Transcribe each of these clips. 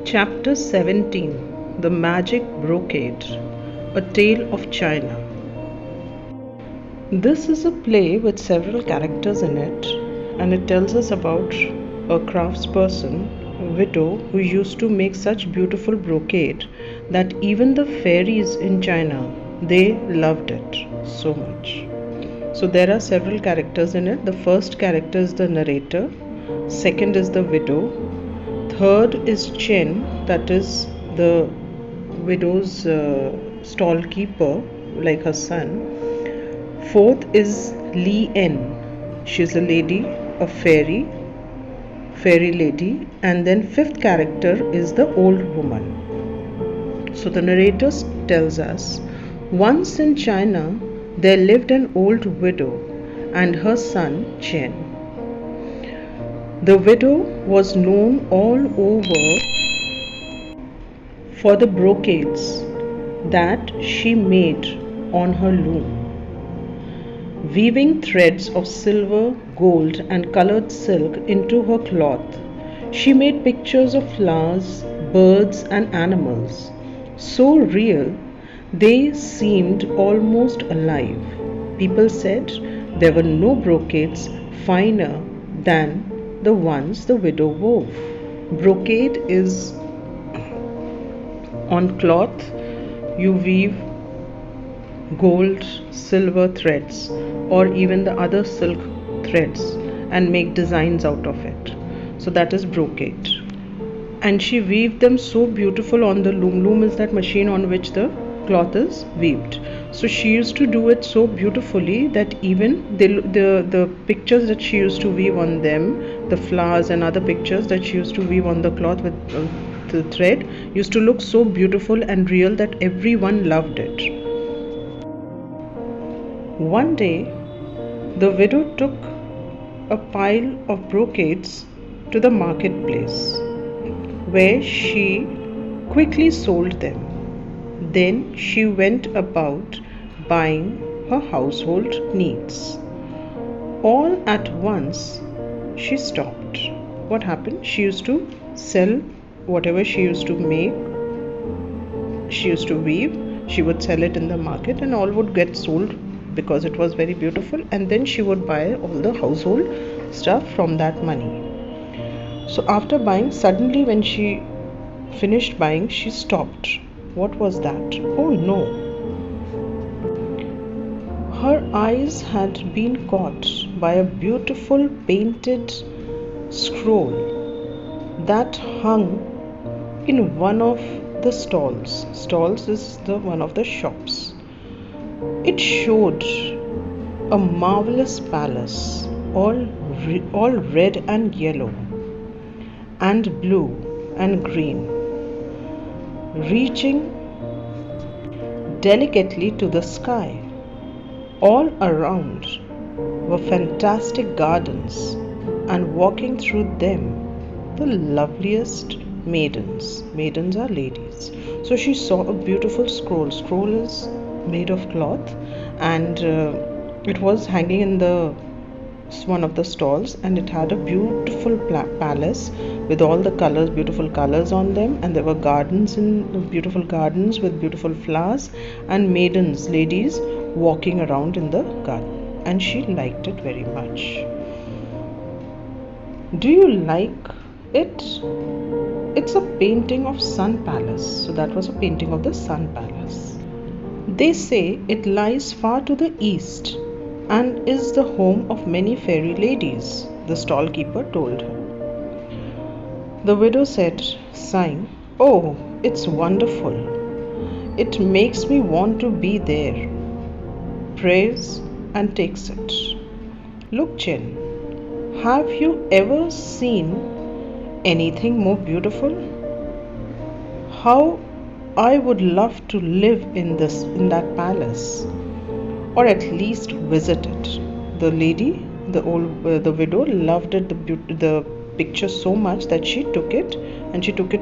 Chapter 17, The Magic Brocade, A Tale of China. This is a play with several characters in it, and it tells us about a craftsperson, a widow, who used to make such beautiful brocade that even the fairies in China, they loved it so much. So there are several characters in it. The first character is the narrator, second is the widow, third is Chen, that is the widow's stall keeper, like her son. Fourth is Li En. She's a lady, a fairy lady. And then fifth character is the old woman. So the narrator tells us, once in China there lived an old widow and her son Chen. The widow was known all over for the brocades that she made on her loom. Weaving threads of silver, gold, and colored silk into her cloth, she made pictures of flowers, birds, and animals, so real they seemed almost alive. People said there were no brocades finer than the ones the widow wove. Brocade is on cloth you weave gold, silver threads, or even the other silk threads and make designs out of it. So that is brocade. And she weaved them so beautiful on the loom. Loom is that machine on which the cloth is weaved. So she used to do it so beautifully that even the pictures that she used to weave on them, the flowers and other pictures that she used to weave on the cloth with the thread, used to look so beautiful and real that everyone loved it. One day, the widow took a pile of brocades to the marketplace, where she quickly sold them. Then she went about buying her household needs. All at once, she stopped. What happened? She used to sell whatever she used to make, she used to weave, she would sell it in the market, and all would get sold because it was very beautiful, and then she would buy all the household stuff from that money. So after buying, suddenly when she finished buying, she stopped. What was that? Oh no! Her eyes had been caught by a beautiful painted scroll that hung in one of the stalls. Stalls is one of the shops. It showed a marvelous palace, all red and yellow and blue and green, reaching delicately to the sky. All around were fantastic gardens, and walking through them, the loveliest maidens. Maidens are ladies. So she saw a beautiful scroll. Scroll is made of cloth, and it was hanging in one of the stalls, and it had a beautiful palace with all the colors, beautiful colors on them, and there were gardens, beautiful gardens with beautiful flowers, and maidens, ladies, walking around in the garden, and she liked it very much. Do you like it? It's a painting of Sun Palace. So that was a painting of the Sun Palace. They say it lies far to the east and is the home of many fairy ladies, the stall keeper told her. The widow said, sighing, oh, it's wonderful. It makes me want to be there. Prays and takes it. Look, Chen, have you ever seen anything more beautiful? How I would love to live in that palace, or at least visit it. The lady, the widow, loved it, the picture so much that she took it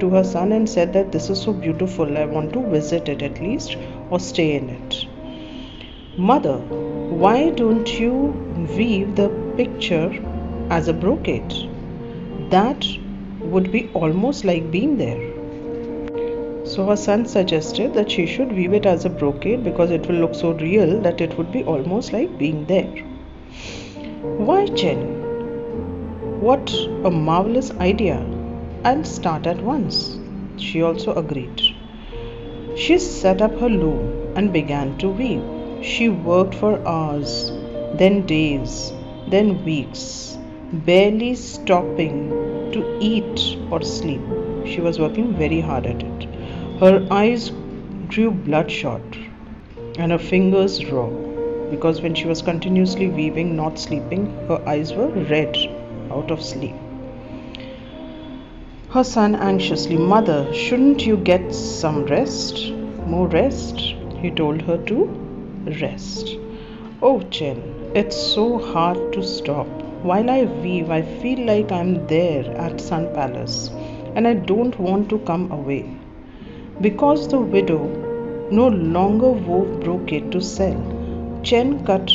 to her son and said that this is so beautiful, I want to visit it at least, or stay in it. Mother, why don't you weave the picture as a brocade? That would be almost like being there. So her son suggested that she should weave it as a brocade because it will look so real that it would be almost like being there. Why, Chen? What a marvelous idea! I'll start at once. She also agreed. She set up her loom and began to weave. She worked for hours, then days, then weeks, barely stopping to eat or sleep. She was working very hard at it. Her eyes grew bloodshot and her fingers raw because when she was continuously weaving, not sleeping, her eyes were red out of sleep. Her son anxiously, "Mother, shouldn't you get some rest? More rest?" He told her to rest. "Oh, Chen, it's so hard to stop. While I weave, I feel like I'm there at Sun Palace and I don't want to come away." Because the widow no longer wove brocade to sell, Chen cut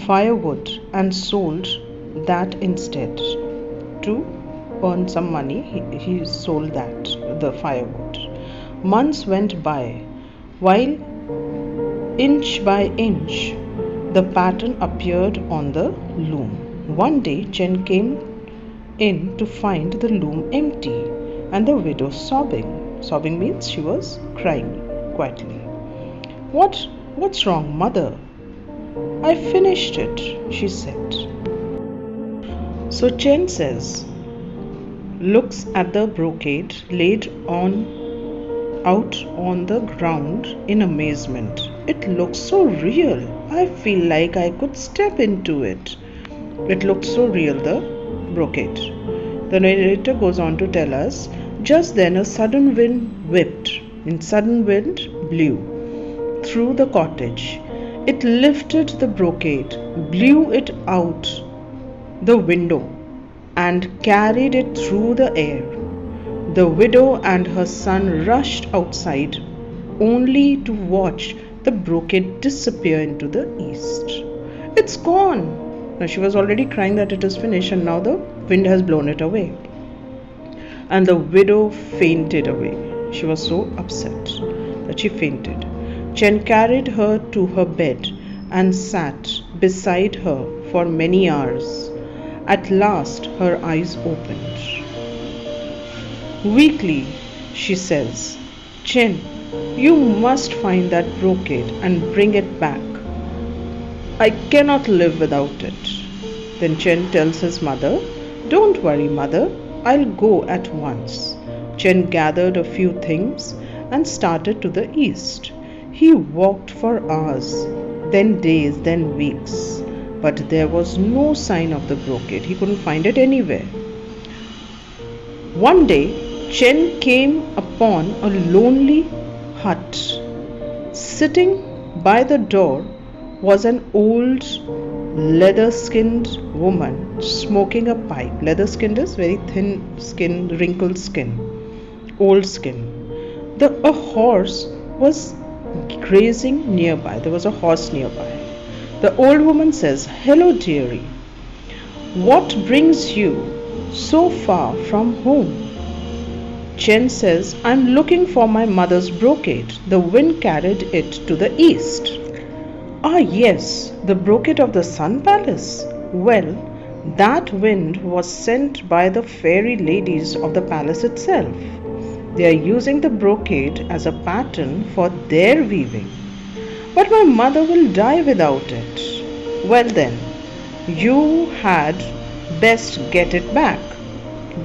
firewood and sold that instead. To earn some money, he sold the firewood. Months went by, while inch by inch the pattern appeared on the loom. One day Chen came in to find the loom empty and the widow sobbing. Sobbing means she was crying quietly. What's wrong, mother?" "I finished it," she said. So Chen looks at the brocade laid out on the ground in amazement. "It looks so real. I feel like I could step into it." It looked so real, the brocade. The narrator goes on to tell us, just then a sudden wind whipped, and sudden wind blew through the cottage. It lifted the brocade, blew it out the window, and carried it through the air. The widow and her son rushed outside, only to watch the brocade disappear into the east. "It's gone!" Now she was already crying that it is finished, and now the wind has blown it away. And the widow fainted away. She was so upset that she fainted. Chen carried her to her bed and sat beside her for many hours. At last her eyes opened. Weakly, she says, "Chen, you must find that brocade and bring it back. I cannot live without it." Then Chen tells his mother, "Don't worry, mother, I'll go at once." Chen gathered a few things and started to the east. He walked for hours, then days, then weeks, but there was no sign of the brocade. He couldn't find it anywhere. One day, Chen came upon a lonely hut. Sitting by the door was an old leather-skinned woman smoking a pipe. Leather-skinned is very thin skin, wrinkled skin, old skin. A horse was grazing nearby. There was a horse nearby. The old woman says, "Hello, dearie. What brings you so far from home?" Chen says, "I'm looking for my mother's brocade. The wind carried it to the east." "Ah, yes, the brocade of the Sun Palace. Well, that wind was sent by the fairy ladies of the palace itself. They are using the brocade as a pattern for their weaving. But my mother will die without it." "Well then, you had best get it back.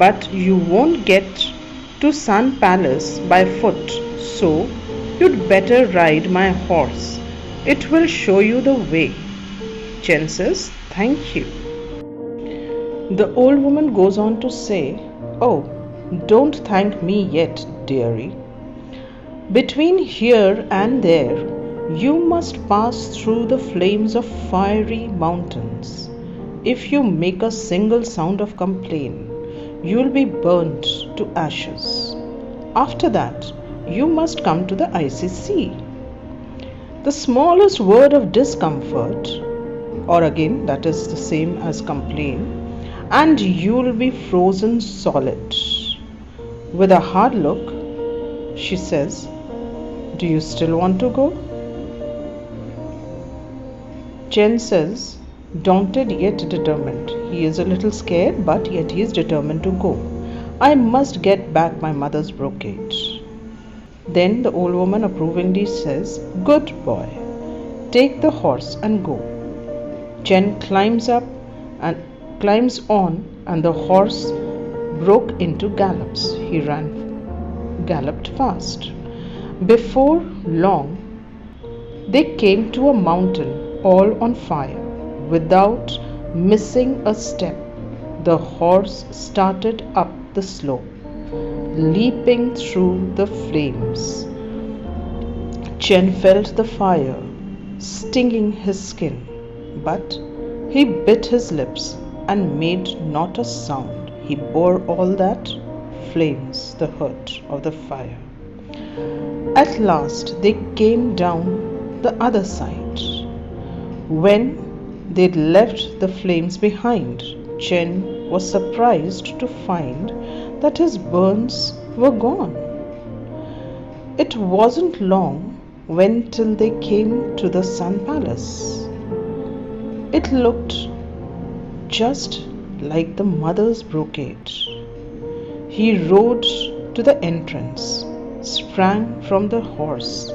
But you won't get to Sun Palace by foot, so you'd better ride my horse. It will show you the way." Chen says, "Thank you." The old woman goes on to say, "Oh, don't thank me yet, dearie. Between here and there, you must pass through the flames of fiery mountains. If you make a single sound of complaint, you will be burnt to ashes. After that, you must come to the icy sea. The smallest word of discomfort, or again that is the same as complaint, and you will be frozen solid." With a hard look, she says, "Do you still want to go?" Chen says, daunted yet determined. He is a little scared, but yet he is determined to go. "I must get back my mother's brocade." Then the old woman approvingly says, "Good boy. Take the horse and go." Chen climbs on, and the horse broke into gallops. He galloped fast. Before long, they came to a mountain all on fire. Without missing a step, the horse started up the slope, leaping through the flames. Chen felt the fire stinging his skin, but he bit his lips and made not a sound. He bore all that flames, the hurt of the fire. At last they came down the other side. When they'd left the flames behind, Chen was surprised to find that his burns were gone. It wasn't long when till they came to the Sun Palace. It looked just like the mother's brocade. He rode to the entrance, sprang from the horse,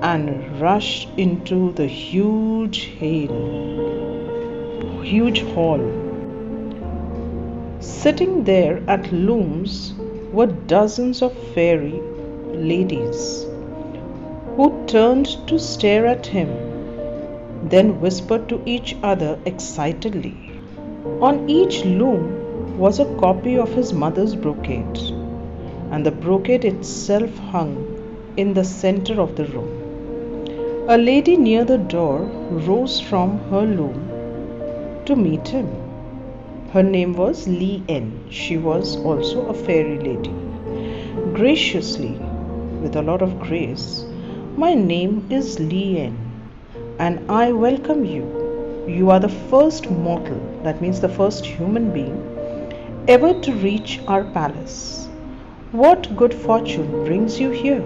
and rushed into the huge hall. Sitting there at looms were dozens of fairy ladies, who turned to stare at him, then whispered to each other excitedly. On each loom was a copy of his mother's brocade, and the brocade itself hung in the center of the room. A lady near the door rose from her loom to meet him. Her name was Li En. She was also a fairy lady. Graciously, with a lot of grace, "My name is Li En, and I welcome you. You are the first mortal," that means the first human being, "ever to reach our palace. What good fortune brings you here?"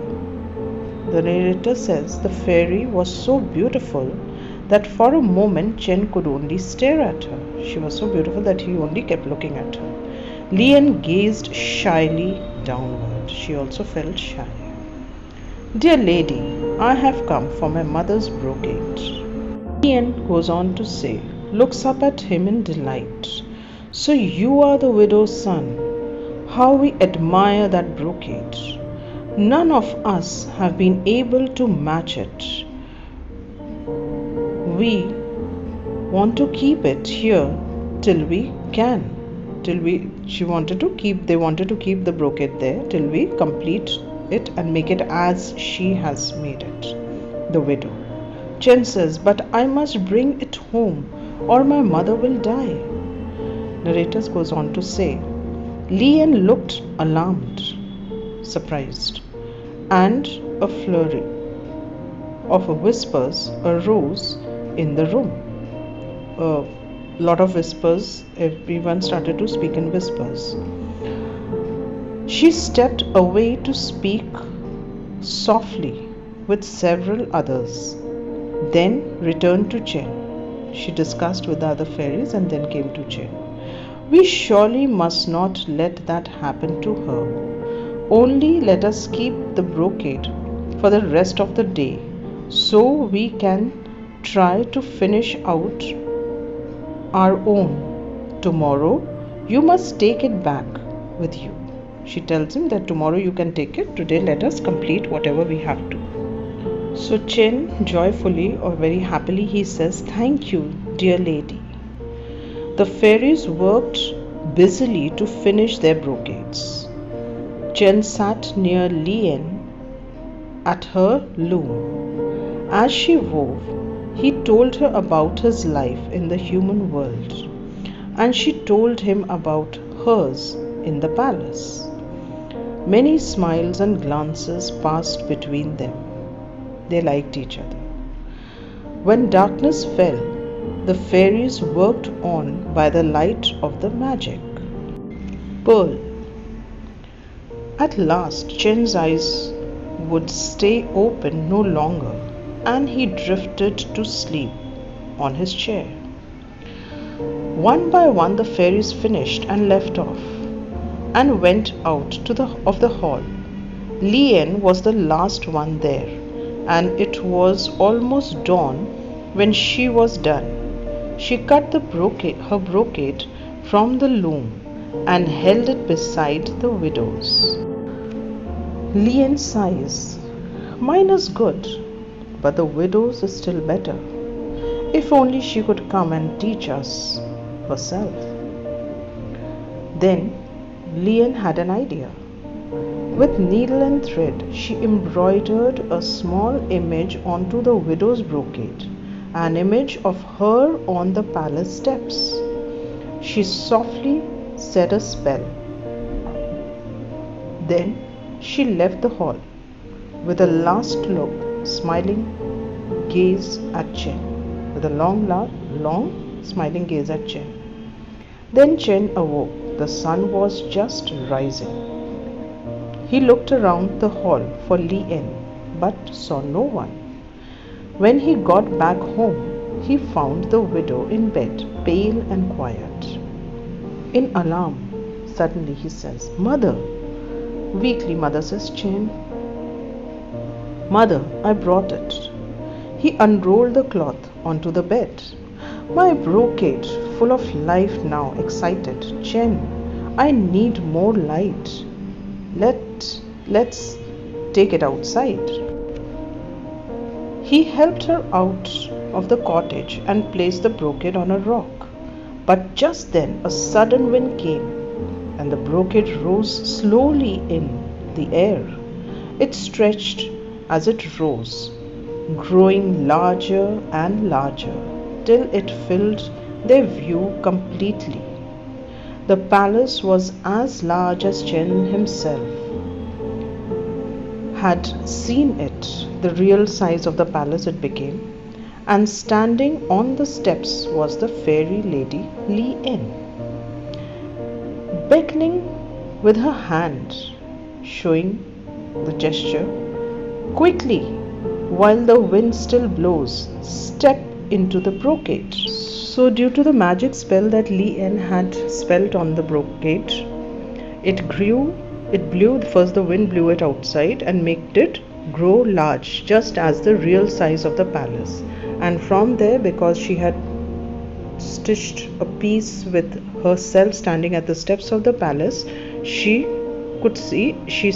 The narrator says the fairy was so beautiful that for a moment Chen could only stare at her. She was so beautiful that he only kept looking at her. Lian gazed shyly downward. She also felt shy. "Dear lady, I have come for my mother's brocade." Lian goes on to say, looks up at him in delight. "So you are the widow's son. How we admire that brocade. None of us have been able to match it. We want to keep it here till we can. They wanted to keep the brocade there till we complete it and make it as she has made it, the widow. Chen says, "But I must bring it home or my mother will die." Narrator goes on to say, Lian looked alarmed, surprised, and a flurry of whispers arose in the room. A lot of whispers, everyone started to speak in whispers. She stepped away to speak softly with several others, then returned to Chen. She discussed with the other fairies and then came to Chen. "We surely must not let that happen to her. Only let us keep the brocade for the rest of the day, so we can try to finish out our own. Tomorrow you must take it back with you." She tells him that tomorrow you can take it. Today let us complete whatever we have to. So Chen joyfully or very happily he says, "Thank you, dear lady." The fairies worked busily to finish their brocades. Chen sat near Lian at her loom. As she wove, he told her about his life in the human world, and she told him about hers in the palace. Many smiles and glances passed between them. They liked each other. When darkness fell, the fairies worked on by the light of the magic. Pearl. At last, Chen's eyes would stay open no longer, and he drifted to sleep on his chair. One by one, the fairies finished and left off, and went out of the hall. Lien was the last one there, and it was almost dawn when she was done. She cut her brocade from the loom and held it beside the widow's. Lien sighs, "Mine is good, but the widow's is still better. If only she could come and teach us herself." Then Lien had an idea. With needle and thread, she embroidered a small image onto the widow's brocade, an image of her on the palace steps. She softly said a spell. Then she left the hall with a last look, smiling gaze at Chen, with a long smiling gaze at Chen. Then Chen awoke. The sun was just rising. He looked around the hall for Lien, but saw no one. When he got back home, he found the widow in bed, pale and quiet. In alarm, suddenly he says, "Mother!" Weakly, mother says, "Chen." "Mother, I brought it." He unrolled the cloth onto the bed. "My brocade, full of life now," excited. "Chen, I need more light. Let's take it outside." He helped her out of the cottage and placed the brocade on a rock. But just then a sudden wind came, and the brocade rose slowly in the air. It stretched as it rose, growing larger and larger, till it filled their view completely. The palace was as large as Chen himself had seen it, the real size of the palace it became, and standing on the steps was the fairy lady Lien, beckoning with her hand, showing the gesture, "Quickly, while the wind still blows, step into the brocade." So due to the magic spell that Lien had spelled on the brocade, it blew, first the wind blew it outside and made it grow large, just as the real size of the palace. And from there, because she had stitched a piece with herself standing at the steps of the palace, she could see, she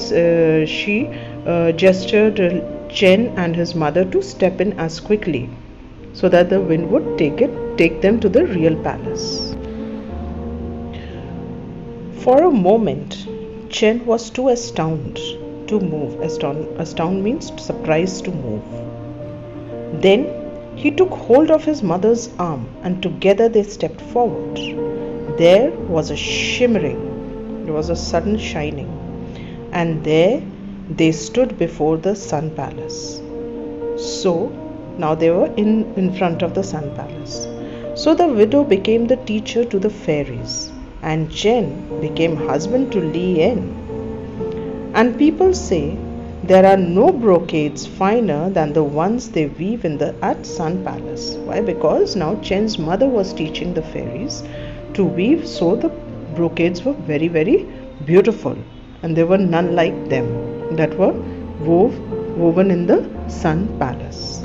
gestured Chen and his mother to step in as quickly, so that the wind would take them to the real palace. For a moment, Chen was too astounded to move. Astound means surprised to move. Then he took hold of his mother's arm, and together they stepped forward. There was a shimmering, there was a sudden shining, and there they stood before the Sun Palace. So now they were in front of the Sun Palace. So the widow became the teacher to the fairies, and Chen became husband to Lien. And people say there are no brocades finer than the ones they weave at Sun Palace. Why? Because now Chen's mother was teaching the fairies to weave, so the brocades were very, very beautiful, and there were none like them that were woven in the Sun Palace.